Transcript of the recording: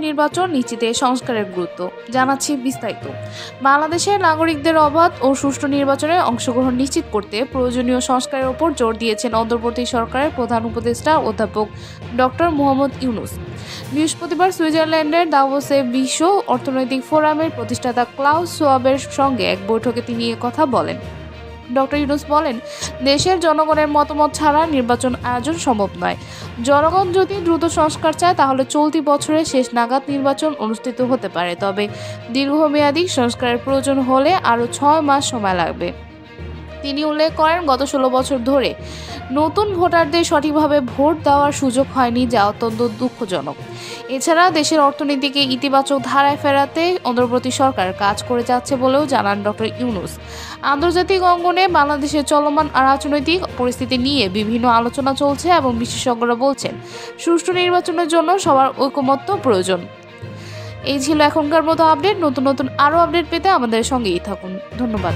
নির্বাচন নিশ্চিতে সংস্কারের গুরুত্ব জানাচ্ছি বিস্তারিত। বাংলাদেশের নাগরিকদের অবাধ ও সুষ্ঠু নির্বাচনে অংশগ্রহণ নিশ্চিত করতে প্রয়োজনীয় সংস্কারের ওপর জোর দিয়েছেন অন্তর্বর্তী সরকারের প্রধান উপদেষ্টা অধ্যাপক ডক্টর মোহাম্মদ ইউনূস। বৃহস্পতিবার সুইজারল্যান্ডের দাভোসে বিশ্ব অর্থনৈতিক ফোরামের প্রতিষ্ঠাতা ক্লাউস শোয়াবের সঙ্গে এক বৈঠকে তিনি কথা বলেন। ডক্টর ইউনূস বলেন, দেশের জনগণের মতামত ছাড়া নির্বাচন আয়োজন সম্ভব নয়। জনগণ যদি দ্রুত সংস্কার চায় তাহলে চলতি বছরের শেষ নাগাদ নির্বাচন অনুষ্ঠিত হতে পারে, তবে দীর্ঘমেয়াদী সংস্কারের প্রয়োজন হলে আরও 6 মাস সময় লাগবে। তিনি উল্লেখ করেন, গত 16 বছর ধরে নতুন ভোটারদের সঠিকভাবে ভোট দেওয়ার সুযোগ হয়নি, যা অত্যন্ত দুঃখজনক। এছাড়া দেশের অর্থনীতিকে ইতিবাচক ধারায় ফেরাতে অন্তর্বর্তী সরকার কাজ করে যাচ্ছে বলেও জানান ডক্টর ইউনূস। আন্তর্জাতিক অঙ্গনে বাংলাদেশের চলমান রাজনৈতিক পরিস্থিতি নিয়ে বিভিন্ন আলোচনা চলছে এবং বিশেষজ্ঞরা বলছেন সুষ্ঠু নির্বাচনের জন্য সবার ঐকমত্য প্রয়োজন। এই ছিল এখনকার মতো আপডেট। নতুন নতুন আরও আপডেট পেতে আমাদের সঙ্গেই থাকুন। ধন্যবাদ।